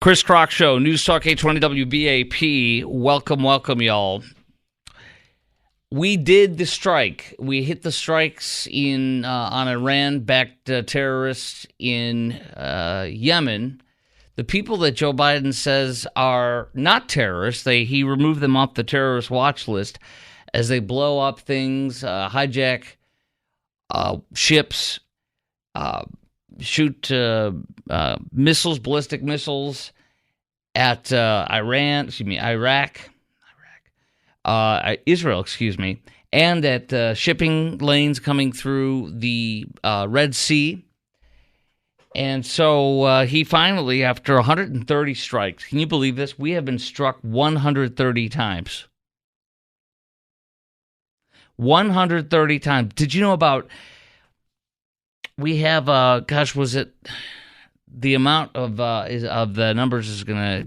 Chris Krok Show, News Talk 820 WBAP. Welcome, y'all. We did the strike. We hit the strikes on Iran-backed terrorists in Yemen. The people that Joe Biden says are not terrorists, he removed them off the terrorist watch list as they blow up things, hijack ships, shoot missiles, ballistic missiles at Israel, and at shipping lanes coming through the Red Sea. And so he finally, after 130 strikes, can you believe this? We have been struck 130 times. 130 times. Did you know about... We have, was it the amount of the numbers is gonna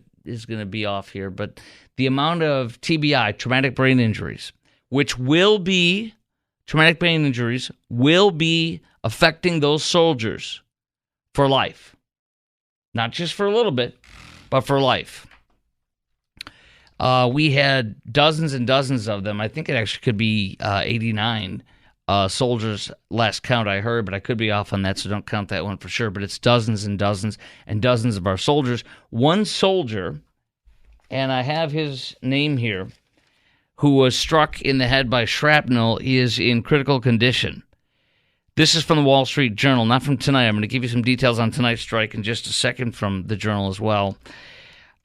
be off here, but the amount of TBI, traumatic brain injuries, which will be affecting those soldiers for life, not just for a little bit, but for life. We had dozens and dozens of them. I think it actually could be 89. Soldiers, last count I heard, but I could be off on that, so don't count that one for sure. But it's dozens and dozens and dozens of our soldiers. One soldier, and I have his name here, who was struck in the head by shrapnel, is in critical condition. This is from the Wall Street Journal, not from tonight. I'm going to give you some details on tonight's strike in just a second from the Journal as well.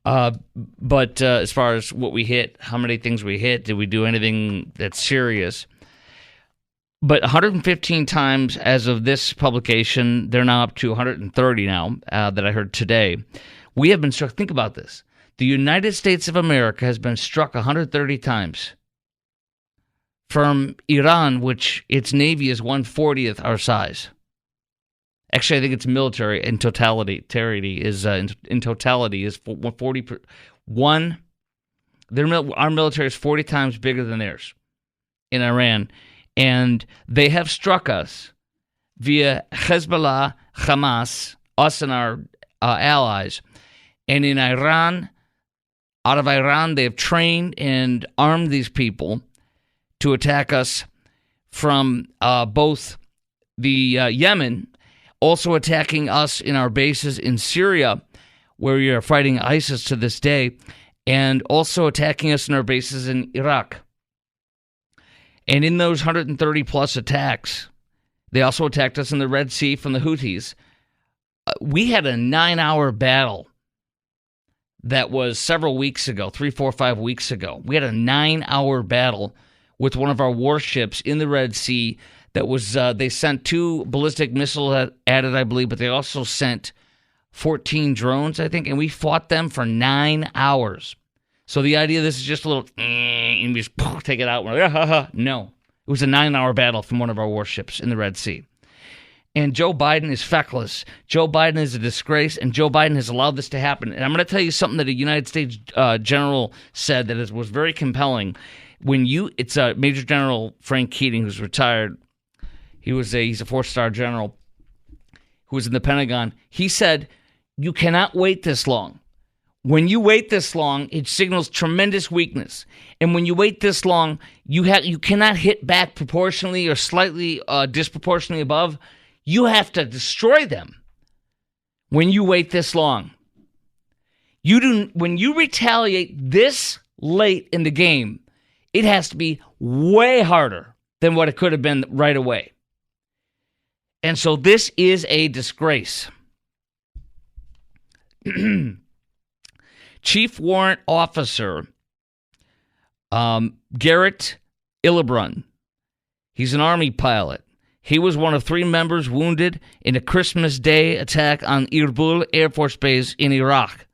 But as far as what we hit, how many things we hit, did we do anything that's serious? But 115 times as of this publication, they're now up to 130 now that I heard today. We have been struck. Think about this. The United States of America has been struck 130 times from Iran, which its navy is 1/40th our size. Actually, I think its military in totality is 141. Our military is 40 times bigger than theirs in Iran. And they have struck us via Hezbollah, Hamas, us and our allies. And in Iran, out of Iran, they have trained and armed these people to attack us from both the Yemen, also attacking us in our bases in Syria, where we are fighting ISIS to this day, and also attacking us in our bases in Iraq. And in those 130-plus attacks, they also attacked us in the Red Sea from the Houthis. We had a 9-hour battle that was several weeks ago, 3, 4, 5 weeks ago. We had a 9-hour battle with one of our warships in the Red Sea that was, they sent 2 ballistic missiles at it, I believe, but they also sent 14 drones, I think, and we fought them for 9 hours. So the idea this is just a little, and we just take it out. We're like, no. It was a 9-hour battle from one of our warships in the Red Sea. And Joe Biden is feckless. Joe Biden is a disgrace, and Joe Biden has allowed this to happen. And I'm going to tell you something that a United States general said that was very compelling. It's Major General Frank Keating, who's retired. He's a 4-star general who was in the Pentagon. He said, you cannot wait this long. When you wait this long, it signals tremendous weakness. And when you wait this long, you cannot hit back proportionally or slightly disproportionately above. You have to destroy them when you wait this long. When you retaliate this late in the game, it has to be way harder than what it could have been right away. And so this is a disgrace. Chief Warrant Officer Garrett Illebrun, he's an Army pilot. He was one of 3 members wounded in a Christmas Day attack on Erbil Air Force Base in Iraq.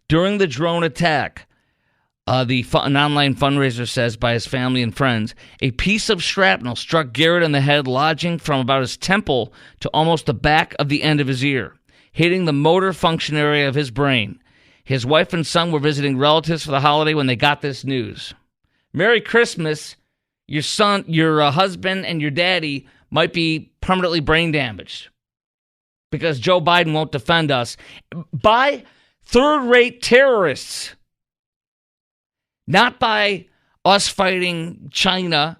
During the drone attack, an online fundraiser says by his family and friends, a piece of shrapnel struck Garrett in the head, lodging from about his temple to almost the back of the end of his ear, hitting the motor function area of his brain. His wife and son were visiting relatives for the holiday when they got this news. Merry Christmas. Your husband and your daddy might be permanently brain damaged because Joe Biden won't defend us. By third-rate terrorists. Not by us fighting China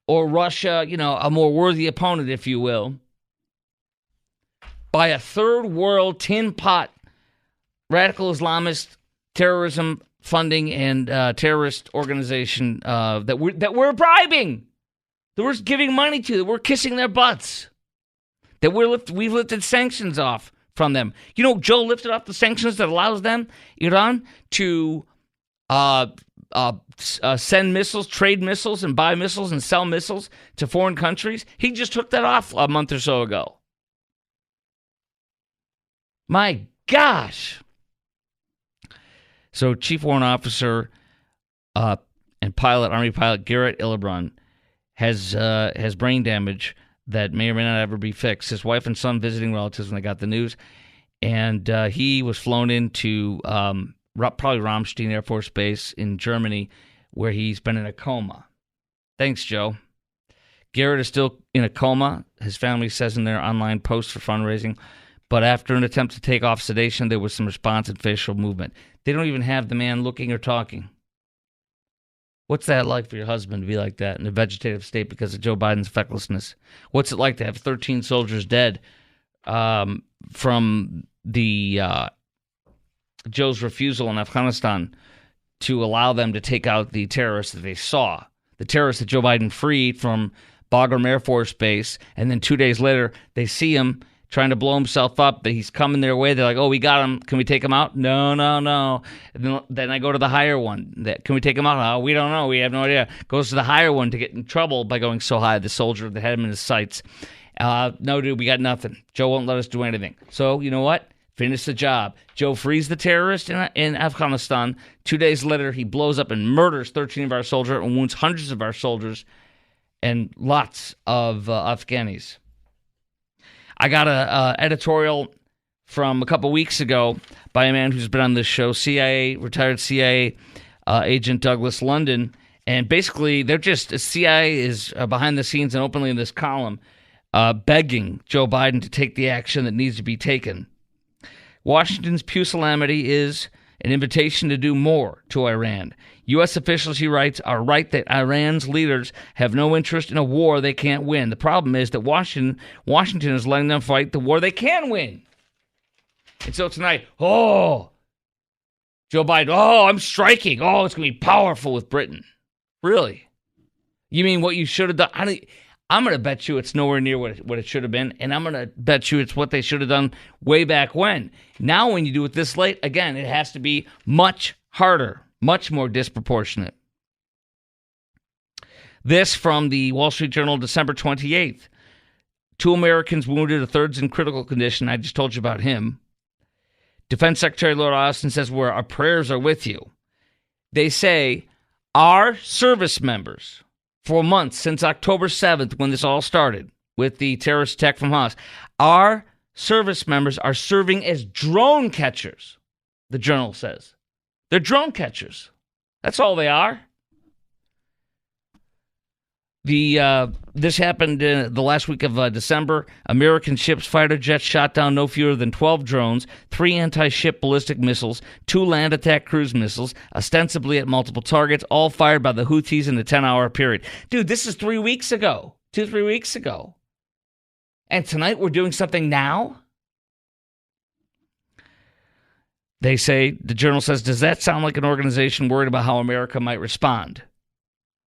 or Russia, a more worthy opponent, if you will. By a third-world tin pot radical Islamist terrorism funding and terrorist organization that we're bribing, that we're giving money to, that we're kissing their butts, that we've lifted sanctions off from them. Joe lifted off the sanctions that allows them, Iran, to send missiles, trade missiles, and buy missiles and sell missiles to foreign countries. He just took that off a month or so ago. My gosh. So Chief Warrant Officer and Army pilot Garrett Illibrand has brain damage that may or may not ever be fixed. His wife and son visiting relatives when they got the news. And he was flown into probably Ramstein Air Force Base in Germany, where he's been in a coma. Thanks, Joe. Garrett is still in a coma, his family says in their online post for fundraising. But after an attempt to take off sedation, there was some response and facial movement. They don't even have the man looking or talking. What's that like for your husband to be like that in a vegetative state because of Joe Biden's fecklessness? What's it like to have 13 soldiers dead from the Joe's refusal in Afghanistan to allow them to take out the terrorists that they saw, the terrorists that Joe Biden freed from Bagram Air Force Base, and then 2 days later they see him trying to blow himself up, that he's coming their way. They're like, oh, we got him. Can we take him out? No. And then I go to the higher one. Can we take him out? Oh, we don't know. We have no idea. Goes to the higher one to get in trouble by going so high. The soldier that had him in his sights. No, dude, we got nothing. Joe won't let us do anything. So, you know what? Finish the job. Joe frees the terrorist in Afghanistan. 2 days later, he blows up and murders 13 of our soldiers and wounds hundreds of our soldiers and lots of Afghanis. I got an editorial from a couple weeks ago by a man who's been on this show, retired CIA agent Douglas London. And basically, CIA is behind the scenes and openly in this column begging Joe Biden to take the action that needs to be taken. Washington's pusillanimity is an invitation to do more to Iran. U.S. officials, he writes, are right that Iran's leaders have no interest in a war they can't win. The problem is that Washington is letting them fight the war they can win. And so tonight, Joe Biden, I'm striking. It's going to be powerful with Britain. Really? You mean what you should have done? I'm going to bet you it's nowhere near what it should have been, and I'm going to bet you it's what they should have done way back when. Now when you do it this late, again, it has to be much harder. Much more disproportionate. This from the Wall Street Journal, December 28th. 2 Americans wounded, a third's in critical condition. I just told you about him. Defense Secretary Lloyd Austin says, our prayers are with you. They say our service members, for months since October 7th, when this all started with the terrorist attack from Hamas, our service members are serving as drone catchers, the Journal says. They're drone catchers. That's all they are. This happened the last week of December. American ships, fighter jets shot down no fewer than 12 drones, 3 anti-ship ballistic missiles, 2 land attack cruise missiles, ostensibly at multiple targets, all fired by the Houthis in a 10-hour period. Dude, this is 3 weeks ago. 2-3 weeks ago. And tonight we're doing something now? They say, the Journal says, does that sound like an organization worried about how America might respond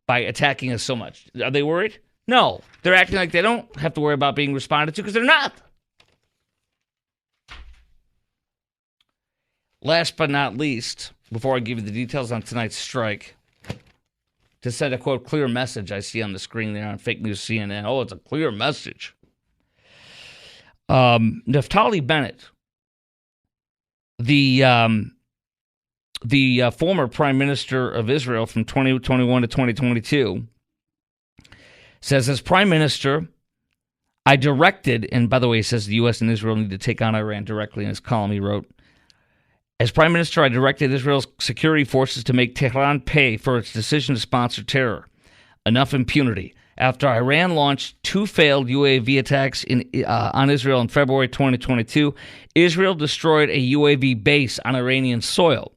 by attacking us so much? Are they worried? No. They're acting like they don't have to worry about being responded to because they're not. Last but not least, before I give you the details on tonight's strike, to send a, quote, clear message I see on the screen there on Fake News CNN. Oh, it's a clear message. Naftali Bennett, the former prime minister of Israel from 2021 to 2022, says, as prime minister, I directed, and by the way, he says the U.S. and Israel need to take on Iran directly in his column he wrote. As prime minister, I directed Israel's security forces to make Tehran pay for its decision to sponsor terror. Enough impunity. after Iran launched 2 failed UAV attacks on Israel in February 2022. Israel destroyed a UAV base on Iranian soil.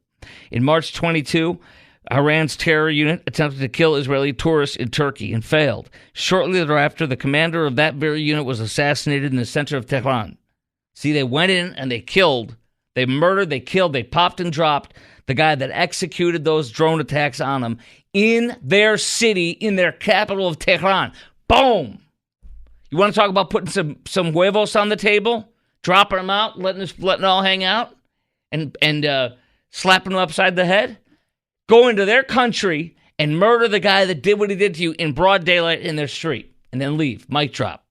In March 22, Iran's terror unit attempted to kill Israeli tourists in Turkey and failed. Shortly thereafter, the commander of that very unit was assassinated in the center of Tehran. See, they went in and they killed, they murdered, they killed, they popped and dropped the guy that executed those drone attacks on them in their city, in their capital of Tehran. Boom! You want to talk about putting some huevos on the table? Dropping them out, letting it all hang out? And slapping them upside the head? Go into their country and murder the guy that did what he did to you in broad daylight in their street. And then leave. Mic drop.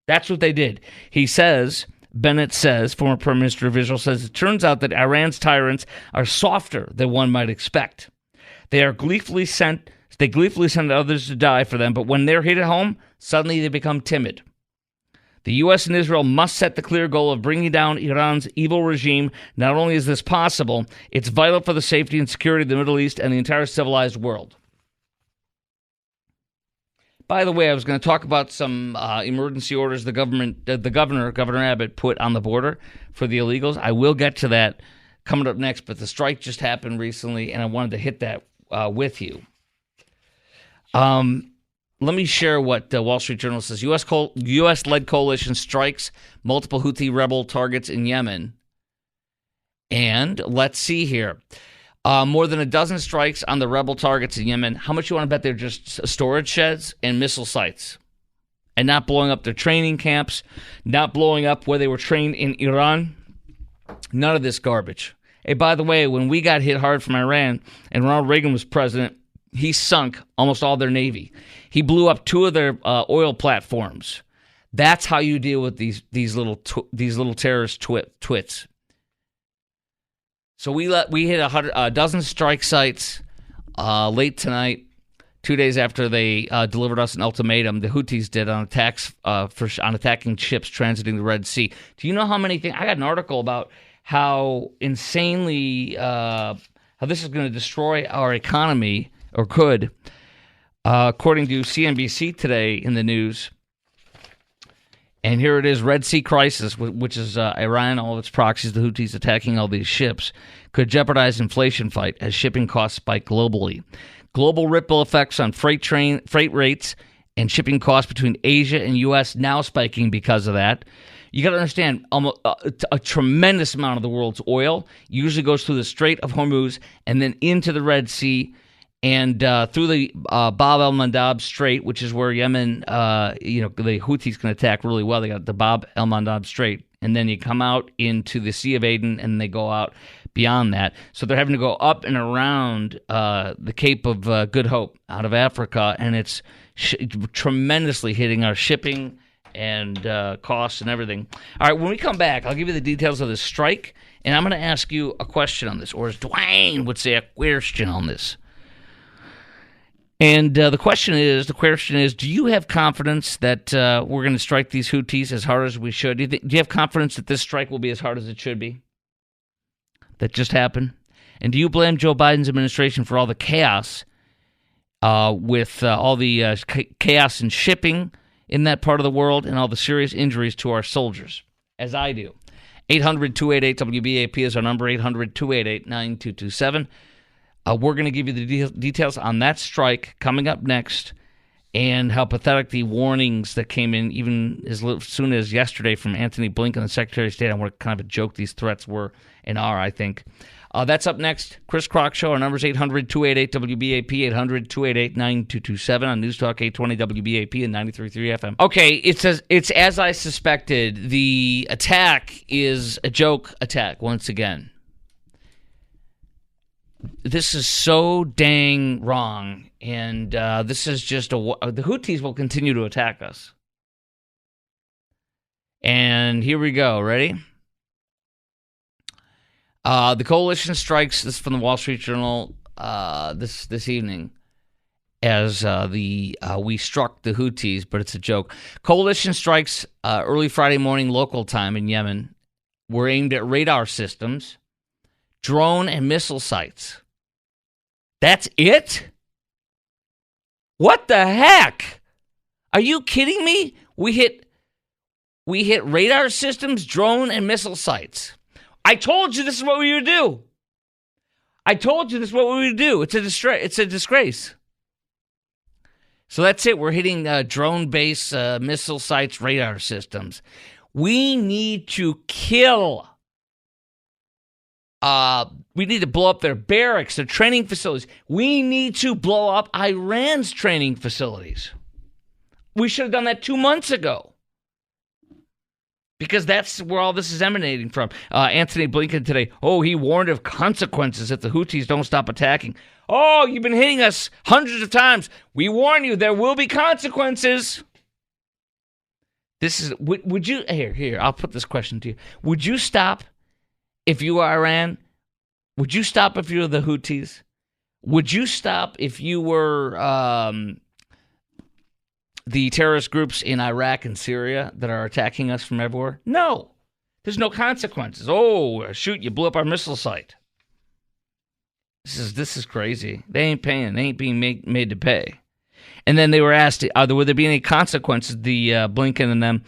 That's what they did. He says... Bennett says, former Prime Minister of Israel, says it turns out that Iran's tyrants are softer than one might expect. They gleefully send others to die for them, but when they're hit at home, suddenly they become timid. The U.S. and Israel must set the clear goal of bringing down Iran's evil regime. Not only is this possible, it's vital for the safety and security of the Middle East and the entire civilized world. By the way, I was going to talk about some emergency orders the Governor Abbott, put on the border for the illegals. I will get to that coming up next, but the strike just happened recently, and I wanted to hit that with you. Let me share what the Wall Street Journal says. U.S.-led coalition strikes multiple Houthi rebel targets in Yemen. And let's see here. More than a dozen strikes on the rebel targets in Yemen. How much you want to bet they're just storage sheds and missile sites? And not blowing up their training camps, not blowing up where they were trained in Iran. None of this garbage. Hey, by the way, when we got hit hard from Iran and Ronald Reagan was president, he sunk almost all their Navy. He blew up 2 of their oil platforms. That's how you deal with these little terrorist twits. So we hit a dozen strike sites late tonight, 2 days after they delivered us an ultimatum. The Houthis did on attacks on attacking ships transiting the Red Sea. Do you know how many things? I got an article about how insanely how this is going to destroy our economy, or could, according to CNBC today in the news. And here it is, Red Sea crisis, which is Iran, all of its proxies, the Houthis attacking all these ships, could jeopardize inflation fight as shipping costs spike globally. Global ripple effects on freight rates and shipping costs between Asia and U.S. now spiking because of that. You got to understand, almost a tremendous amount of the world's oil usually goes through the Strait of Hormuz and then into the Red Sea and through the Bab el-Mandab Strait, which is where Yemen, the Houthis can attack really well. They got the Bab el-Mandab Strait, and then you come out into the Sea of Aden, and they go out beyond that. So they're having to go up and around the Cape of Good Hope out of Africa, and it's tremendously hitting our shipping and costs and everything. All right, when we come back, I'll give you the details of this strike, and I'm going to ask you a question on this, or as Dwayne would say, a question on this. And the question is, do you have confidence that we're going to strike these Houthis as hard as we should? Do you have confidence that this strike will be as hard as it should be? That just happened? And do you blame Joe Biden's administration for all the chaos with all the chaos in shipping in that part of the world and all the serious injuries to our soldiers, as I do? 800-288-WBAP is our number, 800-288-9227. We're going to give you the details on that strike coming up next, and how pathetic the warnings that came in even as soon as yesterday from Anthony Blinken, the Secretary of State, on what kind of a joke these threats were and are, I think. That's up next. Chris Krok Show. Our number is 800-288-WBAP, 800-288-9227 on News Talk 820 WBAP and 93.3 FM. Okay, it's as I suspected. The attack is a joke attack once again. This is so dang wrong, and this is just the Houthis will continue to attack us. And here we go. Ready? The coalition strikes. This is from the Wall Street Journal this evening. As we struck the Houthis, but it's a joke. Coalition strikes early Friday morning local time in Yemen were aimed at radar systems, drone and missile sites. That's it? What the heck? Are you kidding me? We hit radar systems, drone, and missile sites. I told you this is what we would do. It's a disgrace. So that's it. We're hitting drone-based missile sites, radar systems. We need to kill. We need to blow up their barracks, their training facilities. We need to blow up Iran's training facilities. We should have done that 2 months ago. Because that's where all this is emanating from. Anthony Blinken today, he warned of consequences if the Houthis don't stop attacking. Oh, you've been hitting us hundreds of times. We warn you, there will be consequences. This is, would you, here, I'll put this question to you. Would you stop if you were Iran? Would you stop if you were the Houthis? Would you stop if you were the terrorist groups in Iraq and Syria that are attacking us from everywhere? No. There's no consequences. Oh, shoot, you blew up our missile site. This is crazy. They ain't paying. They ain't being made to pay. And then they were asked, would there be any consequences, the Blinken and them,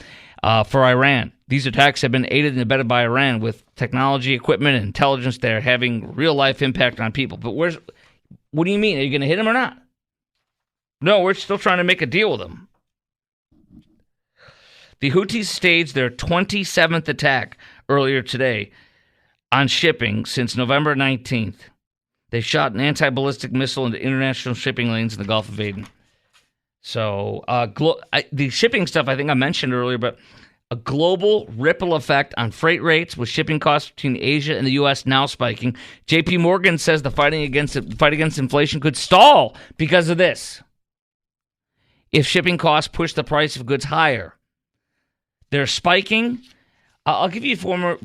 for Iran? These attacks have been aided and abetted by Iran with technology, equipment, and intelligence that are having real-life impact on people. But what do you mean? Are you going to hit them or not? No, we're still trying to make a deal with them. The Houthis staged their 27th attack earlier today on shipping since November 19th. They shot an anti-ballistic missile into international shipping lanes in the Gulf of Aden. So the shipping stuff I think I mentioned earlier, but a global ripple effect on freight rates with shipping costs between Asia and the U.S. now spiking. J.P. Morgan says the fight against inflation could stall because of this. If shipping costs push the price of goods higher, they're spiking. I'll give you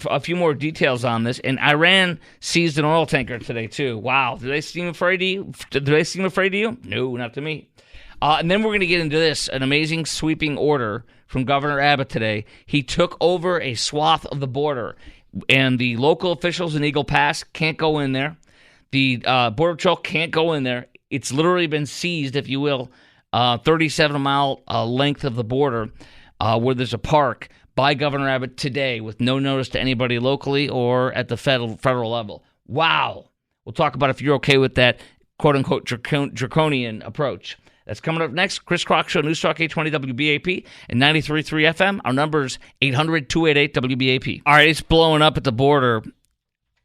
a few more details on this. And Iran seized an oil tanker today too. Wow, do they seem afraid of you? No, not to me. And then we're going to get into this, an amazing sweeping order from Governor Abbott today. He took over a swath of the border, and the local officials in Eagle Pass can't go in there. The Border Patrol can't go in there. It's literally been seized, if you will, 37-mile length of the border where there's a park by Governor Abbott today with no notice to anybody locally or at the federal level. Wow. We'll talk about if you're okay with that quote-unquote draconian approach. That's coming up next. Chris Krok Show, News Talk 820 WBAP and 93.3 FM. Our number's 800-288-WBAP. All right, it's blowing up at the border.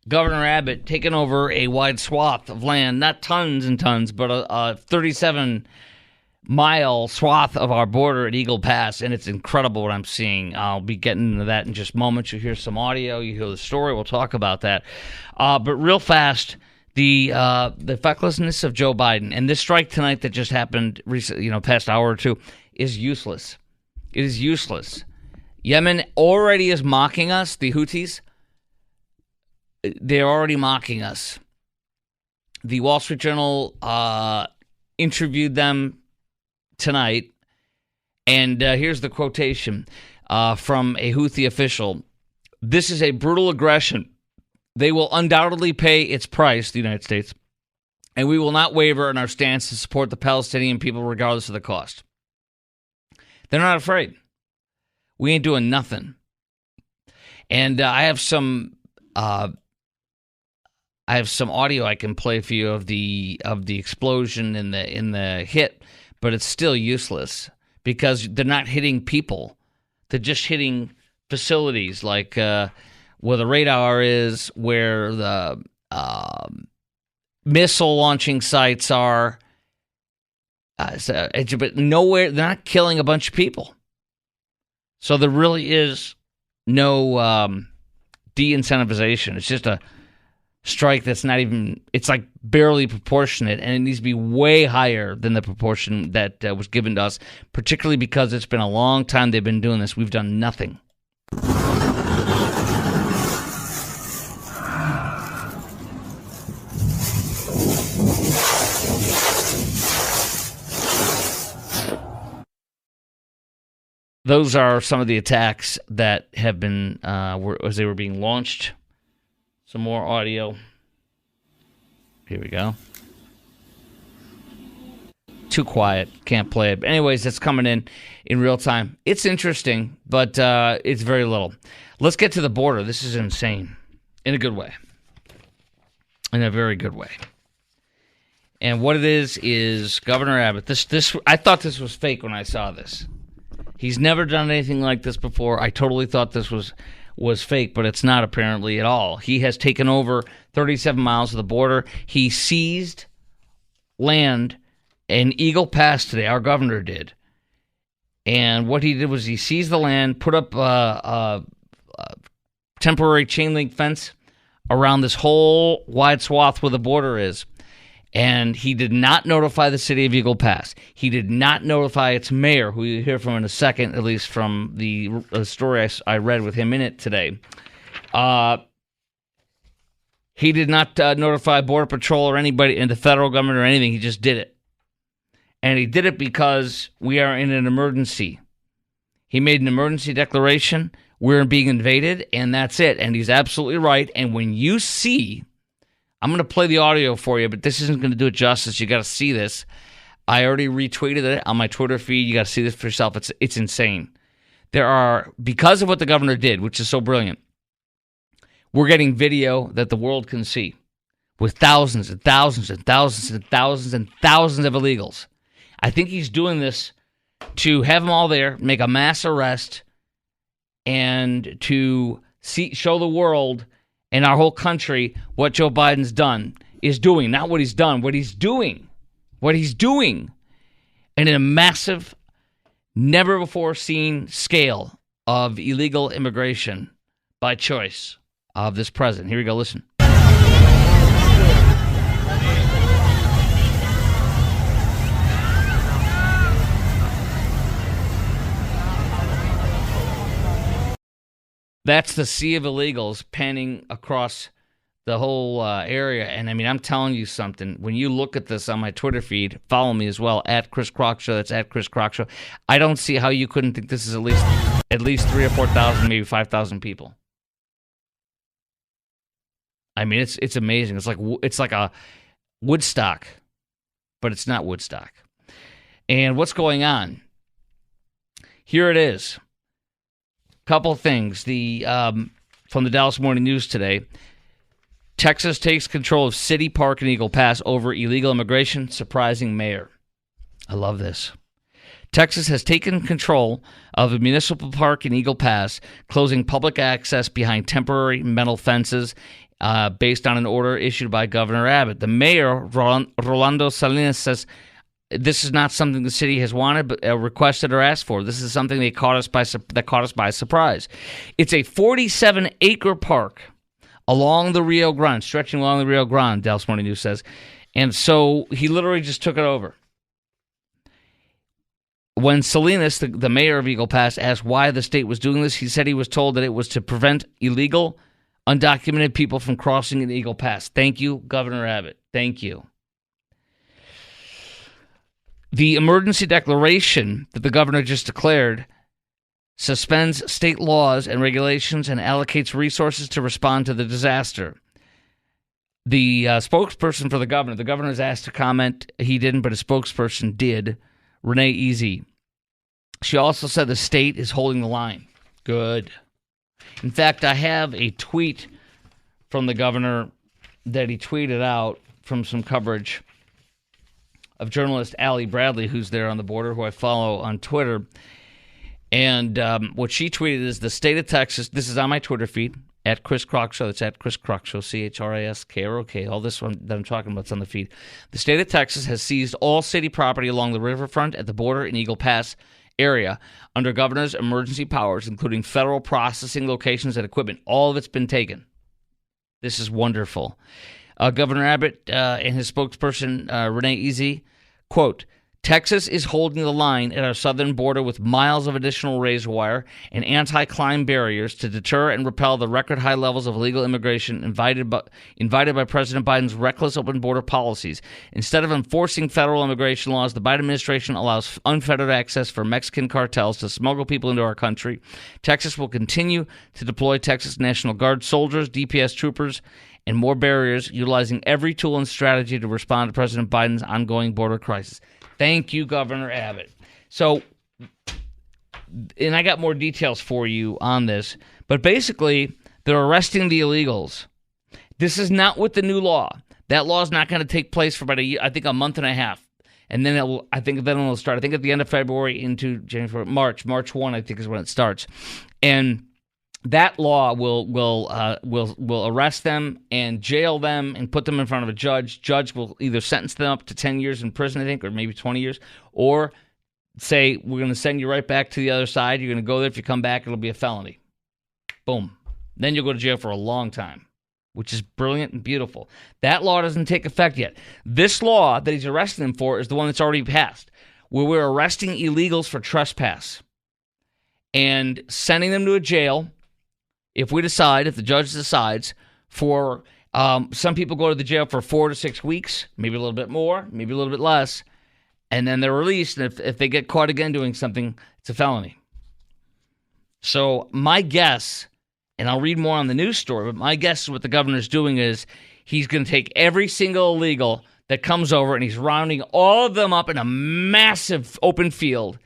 Governor Abbott taking over a wide swath of land, not tons and tons, but a 37-mile swath of our border at Eagle Pass, and it's incredible what I'm seeing. I'll be getting into that in just moments. You'll hear some audio. You hear the story. We'll talk about that. But real fast, the fecklessness of Joe Biden and this strike tonight that just happened recently, past hour or two, is useless. It is useless. Yemen already is mocking us, the Houthis. They're already mocking us. The Wall Street Journal interviewed them tonight, and here's the quotation from a Houthi official. This is a brutal aggression. They will undoubtedly pay its price, the United States, and we will not waver in our stance to support the Palestinian people regardless of the cost. They're not afraid. We ain't doing nothing. And I have some audio I can play for you of the explosion in the hit, but it's still useless because they're not hitting people. They're just hitting facilities like where the radar is, where the missile launching sites are. But nowhere, they're not killing a bunch of people. So there really is no de-incentivization. It's just a strike that's not even, it's like barely proportionate, and it needs to be way higher than the proportion that was given to us, particularly because it's been a long time they've been doing this. We've done nothing. Those are some of the attacks that have been, as they were being launched. Some more audio. Here we go. too quiet. Can't play it. But anyways, it's coming in real time. It's interesting, but it's very little. Let's get to the border. This is insane in a good way. In a very good way. And what it is Governor Abbott. This I thought this was fake when I saw this. He's never done anything like this before. I totally thought this was fake, but it's not apparently at all. He has taken over 37 miles of the border. He seized land in Eagle Pass today. Our governor did. And what he did was he seized the land, put up a temporary chain link fence around this whole wide swath where the border is. And he did not notify the city of Eagle Pass. He did not notify its mayor, who you'll hear from in a second, at least from the story I read with him in it today. He did not notify Border Patrol or anybody in the federal government or anything. He just did it. And he did it because we are in an emergency. He made an emergency declaration. We're being invaded, and that's it. And he's absolutely right. And when you see... I'm going to play the audio for you, but this isn't going to do it justice. You got to see this. I already retweeted it on my Twitter feed. You got to see this for yourself. It's insane. There are, because of what the governor did, which is so brilliant, we're getting video that the world can see with thousands and thousands and thousands and thousands and thousands of illegals. I think he's doing this to have them all there, make a mass arrest, and to show the world and our whole country what Joe Biden's doing, not what he's done, what he's doing. And in a massive, never-before-seen scale of illegal immigration by choice of this president. Here we go, listen. That's the sea of illegals panning across the whole area. And, I mean, I'm telling you something. When you look at this on my Twitter feed, follow me as well, at Chris Krok Show. That's at Chris Krok Show. I don't see how you couldn't think this is at least 3,000 or 4,000, maybe 5,000 people. I mean, it's amazing. It's like a Woodstock, but it's not Woodstock. And what's going on? Here it is. Couple things. From the Dallas Morning News today, Texas takes control of City Park and Eagle Pass over illegal immigration, surprising mayor. I love this. Texas has taken control of a municipal park in Eagle Pass, closing public access behind temporary metal fences based on an order issued by Governor Abbott. The mayor, Rolando Salinas, says this is not something the city has wanted, but requested or asked for. This is something that caught us by surprise. It's a 47-acre park along the Rio Grande, stretching along the Rio Grande, Dallas Morning News says. And so he literally just took it over. When Salinas, the mayor of Eagle Pass, asked why the state was doing this, he said he was told that it was to prevent illegal, undocumented people from crossing in Eagle Pass. Thank you, Governor Abbott. Thank you. The emergency declaration that the governor just declared suspends state laws and regulations and allocates resources to respond to the disaster. The spokesperson for the governor is asked to comment. He didn't, but a spokesperson did, Renee Easy. She also said the state is holding the line. Good. In fact, I have a tweet from the governor that he tweeted out from some coverage of journalist Allie Bradley, who's there on the border, who I follow on Twitter. And what she tweeted is the state of Texas, this is on my Twitter feed, at Chris Krok Show. It's at Chris Krok Show, CHRASKROK. All this one that I'm talking about is on the feed. The state of Texas has seized all city property along the riverfront at the border in Eagle Pass area under governor's emergency powers, including federal processing locations and equipment. All of it's been taken. This is wonderful. Governor Abbott and his spokesperson, Renee Easy, quote, Texas is holding the line at our southern border with miles of additional razor wire and anti-climb barriers to deter and repel the record high levels of illegal immigration invited by President Biden's reckless open border policies. Instead of enforcing federal immigration laws, the Biden administration allows unfettered access for Mexican cartels to smuggle people into our country. Texas will continue to deploy Texas National Guard soldiers, DPS troopers, and more barriers, utilizing every tool and strategy to respond to President Biden's ongoing border crisis. Thank you, Governor Abbott. So, and I got more details for you on this, but basically, they're arresting the illegals. This is not with the new law. That law is not going to take place for about a month and a half. And then it'll start. I think at the end of February into January, March 1, I think is when it starts. And that law will arrest them and jail them and put them in front of a judge. Judge will either sentence them up to 10 years in prison, I think, or maybe 20 years, or say, we're going to send you right back to the other side. You're going to go there. If you come back, it'll be a felony. Boom. Then you'll go to jail for a long time, which is brilliant and beautiful. That law doesn't take effect yet. This law that he's arresting them for is the one that's already passed, where we're arresting illegals for trespass and sending them to a jail if the judge decides, for some people go to the jail for 4 to 6 weeks, maybe a little bit more, maybe a little bit less, and then they're released, and if they get caught again doing something, it's a felony. So my guess, and I'll read more on the news story, but my guess is what the governor's doing is he's going to take every single illegal that comes over, and he's rounding all of them up in a massive open field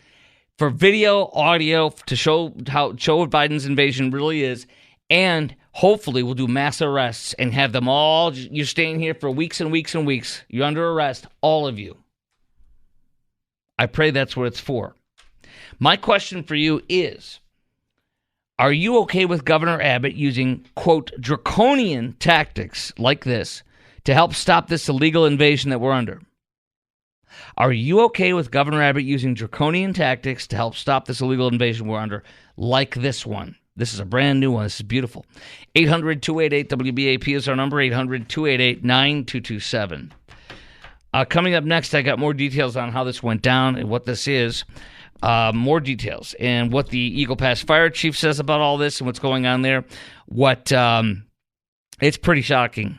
for video, audio, to show what Biden's invasion really is, and hopefully we'll do mass arrests and have them all. You're staying here for weeks and weeks and weeks. You're under arrest, all of you. I pray that's what it's for. My question for you is, are you okay with Governor Abbott using, quote, draconian tactics like this to help stop this illegal invasion that we're under? Are you okay with Governor Abbott using draconian tactics to help stop this illegal invasion we're under, like this one? This is a brand new one. This is beautiful. 800-288-WBAP is our number, 800-288-9227. Coming up next, I got more details on how this went down and what this is. More details and what the Eagle Pass fire chief says about all this and what's going on there. It's pretty shocking.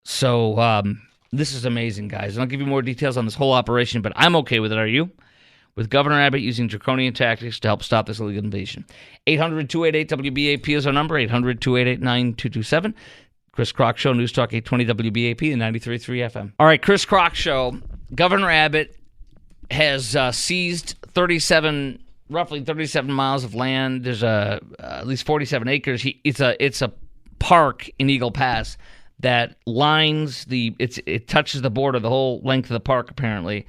So this is amazing, guys. And I'll give you more details on this whole operation, but I'm okay with it. Are you? With Governor Abbott using draconian tactics to help stop this illegal invasion. 800-288-WBAP is our number, 800-288-9227. Chris Krok Show, News Talk 820 WBAP and 93.3 FM. All right, Chris Krok Show. Governor Abbott has seized roughly 37 miles of land. There's at least 47 acres. It's a park in Eagle Pass that lines it touches the border the whole length of the park apparently.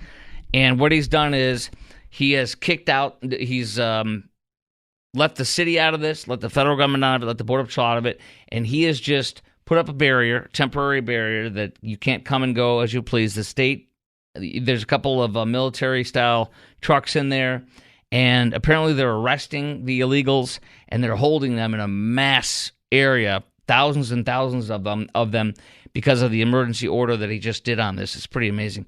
And what he's done is he has he's left the city out of this, let the federal government out of it, let the Border Patrol out of it, and he has just put up a temporary barrier that you can't come and go as you please. The state, there's a couple of military-style trucks in there, and apparently they're arresting the illegals, and they're holding them in a mass area, thousands and thousands of them because of the emergency order that he just did on this. It's pretty amazing.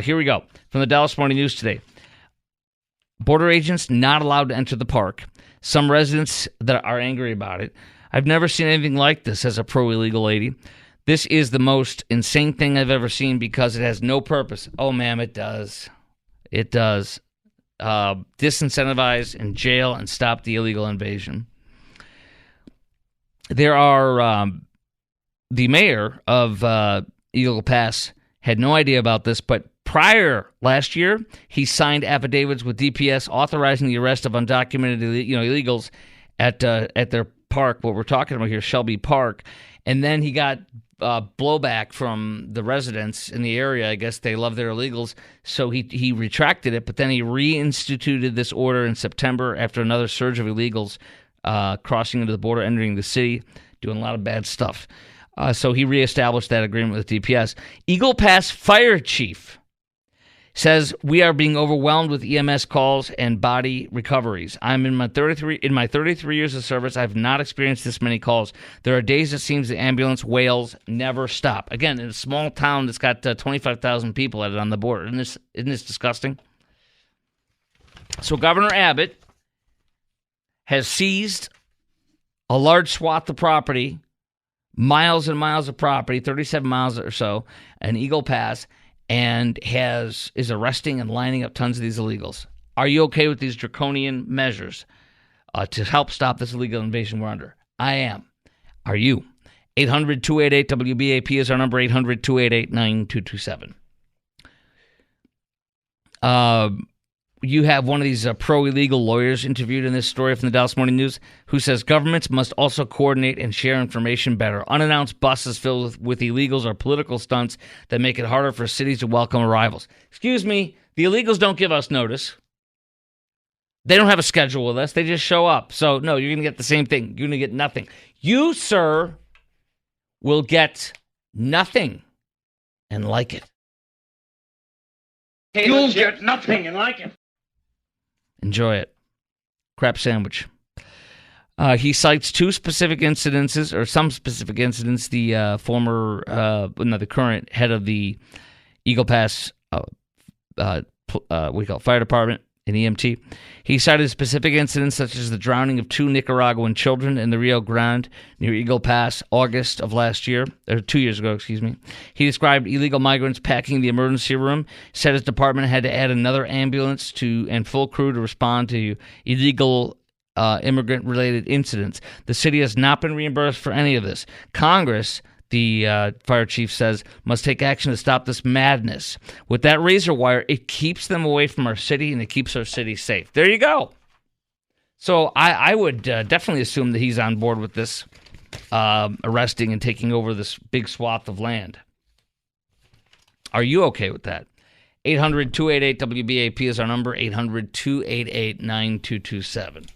Here we go. From the Dallas Morning News today. Border agents not allowed to enter the park. Some residents that are angry about it. I've never seen anything like this, says a pro-illegal lady. This is the most insane thing I've ever seen because it has no purpose. Oh, ma'am, it does. It does. Disincentivize and jail and stop the illegal invasion. There are the mayor of Eagle Pass had no idea about this, but last year, he signed affidavits with DPS authorizing the arrest of undocumented illegals at their park, what we're talking about here, Shelby Park, and then he got blowback from the residents in the area. I guess they love their illegals, so he retracted it, but then he reinstituted this order in September after another surge of illegals crossing into the border, entering the city, doing a lot of bad stuff. So he reestablished that agreement with DPS. Eagle Pass fire chief says we are being overwhelmed with EMS calls and body recoveries. I'm in my 33 years of service. I've not experienced this many calls. There are days it seems the ambulance wails never stop. Again, in a small town that's got 25,000 people at it on the border. Isn't this disgusting? So Governor Abbott has seized a large swath of property, miles and miles of property, 37 miles or so, in Eagle Pass, and is arresting and lining up tons of these illegals. Are you okay with these draconian measures to help stop this illegal invasion we're under? I am. Are you? 800-288-WBAP is our number, 800-288-9227. You have one of these pro-illegal lawyers interviewed in this story from the Dallas Morning News who says governments must also coordinate and share information better. Unannounced buses filled with illegals are political stunts that make it harder for cities to welcome arrivals. Excuse me, the illegals don't give us notice. They don't have a schedule with us. They just show up. So, no, you're going to get the same thing. You're going to get nothing. You, sir, will get nothing and like it. You'll get nothing and like it. Enjoy it. Crap sandwich. He cites two specific incidences, or some specific incidents. The the current head of the Eagle Pass, fire department and EMT. He cited specific incidents such as the drowning of two Nicaraguan children in the Rio Grande near Eagle Pass, August of last year, or 2 years ago, excuse me. He described illegal migrants packing the emergency room, said his department had to add another ambulance and full crew to respond to illegal immigrant-related incidents. The city has not been reimbursed for any of this. Congress, the fire chief says, must take action to stop this madness. With that razor wire, it keeps them away from our city, and it keeps our city safe. There you go. So I would definitely assume that he's on board with this, arresting and taking over this big swath of land. Are you okay with that? 800-288-WBAP is our number, 800-288-9227.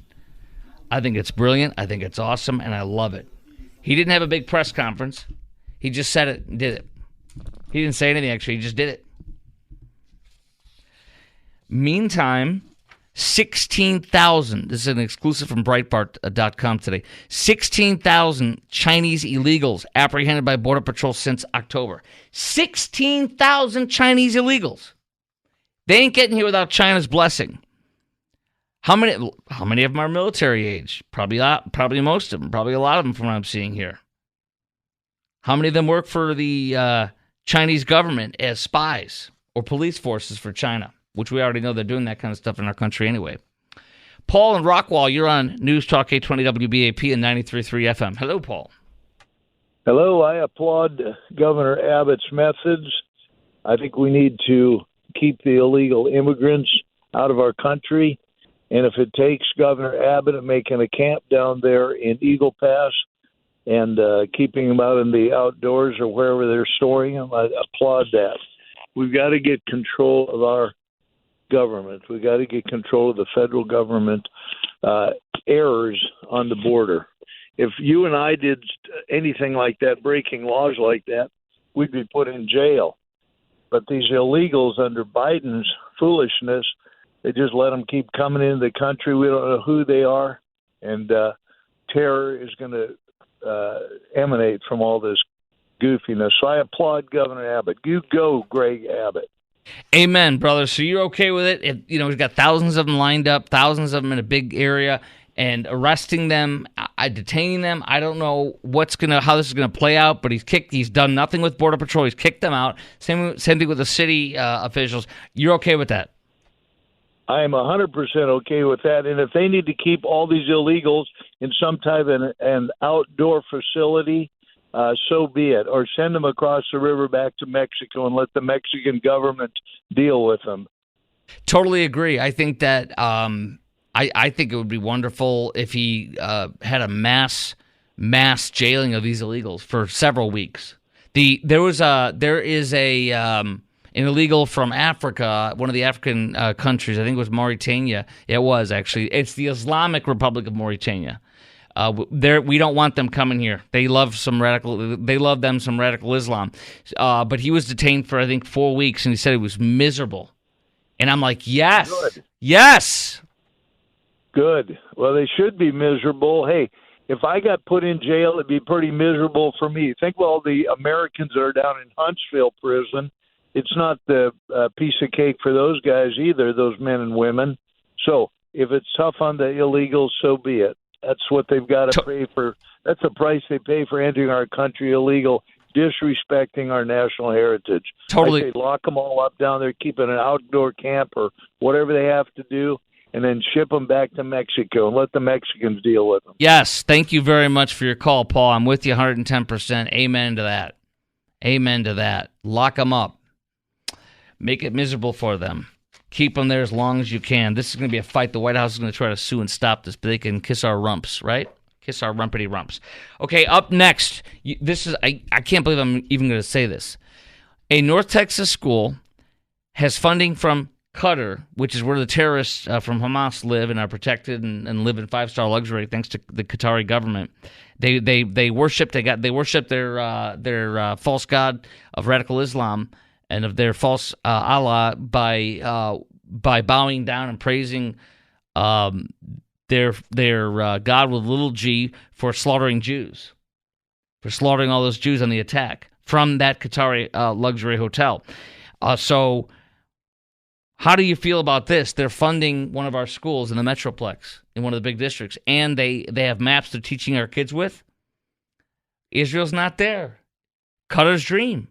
I think it's brilliant. I think it's awesome, and I love it. He didn't have a big press conference. He just said it and did it. He didn't say anything, actually. He just did it. Meantime, 16,000, this is an exclusive from Breitbart.com today, 16,000 Chinese illegals apprehended by Border Patrol since October. 16,000 Chinese illegals. They ain't getting here without China's blessing. How many of them are military age? Probably most of them. Probably a lot of them from what I'm seeing here. How many of them work for the Chinese government as spies or police forces for China? Which we already know they're doing that kind of stuff in our country anyway. Paul and Rockwall, you're on News Talk 820 WBAP and 93.3 FM. Hello, Paul. Hello. I applaud Governor Abbott's methods. I think we need to keep the illegal immigrants out of our country. And if it takes Governor Abbott making a camp down there in Eagle Pass and keeping them out in the outdoors or wherever they're storing them, I applaud that. We've got to get control of our government. We've got to get control of the federal government errors on the border. If you and I did anything like that, breaking laws like that, we'd be put in jail. But these illegals under Biden's foolishness, they just let them keep coming into the country. We don't know who they are, and terror is going to emanate from all this goofiness. So I applaud Governor Abbott. You go, Greg Abbott. Amen, brother. So you're okay with it? We've got thousands of them lined up, thousands of them in a big area, and arresting them, detaining them. I don't know how this is gonna play out, but he's done nothing with Border Patrol. He's kicked them out. Same thing with the city officials. You're okay with that? I am 100% okay with that. And if they need to keep all these illegals in some type of an outdoor facility, so be it. Or send them across the river back to Mexico and let the Mexican government deal with them. Totally agree. I think that I think it would be wonderful if he had a mass jailing of these illegals for several weeks. There is an illegal from Africa, one of the African countries. I think it was Mauritania. It was actually. It's the Islamic Republic of Mauritania. We don't want them coming here. They love some radical Islam. But he was detained for I think 4 weeks, and he said it was miserable. And I'm like, yes, good. Yes. Good. Well, they should be miserable. Hey, if I got put in jail, it'd be pretty miserable for me. Think of all the Americans that are down in Huntsville prison. It's not the piece of cake for those guys either, those men and women. So if it's tough on the illegals, so be it. That's what they've got to pay for. That's the price they pay for entering our country illegal, disrespecting our national heritage. Totally. I say lock them all up down there, keep it an outdoor camp or whatever they have to do, and then ship them back to Mexico and let the Mexicans deal with them. Yes, thank you very much for your call, Paul. I'm with you 110%. Amen to that. Amen to that. Lock them up. Make it miserable for them. Keep them there as long as you can. This is going to be a fight. The White House is going to try to sue and stop this, but they can kiss our rumps, right? Kiss our rumpity rumps. Okay, up next, I can't believe I'm even going to say this. A North Texas school has funding from Qatar, which is where the terrorists from Hamas live and are protected and live in 5-star luxury thanks to the Qatari government. They worship their false god of radical Islam and of their false Allah by bowing down and praising their God with little g for slaughtering Jews, for slaughtering all those Jews on the attack from that Qatari luxury hotel. So how do you feel about this? They're funding one of our schools in the Metroplex, in one of the big districts, and they have maps they're teaching our kids with. Israel's not there. Qatar's dream.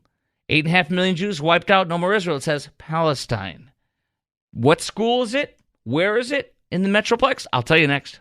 8.5 million Jews wiped out, no more Israel. It says Palestine. What school is it? Where is it? In the Metroplex? I'll tell you next.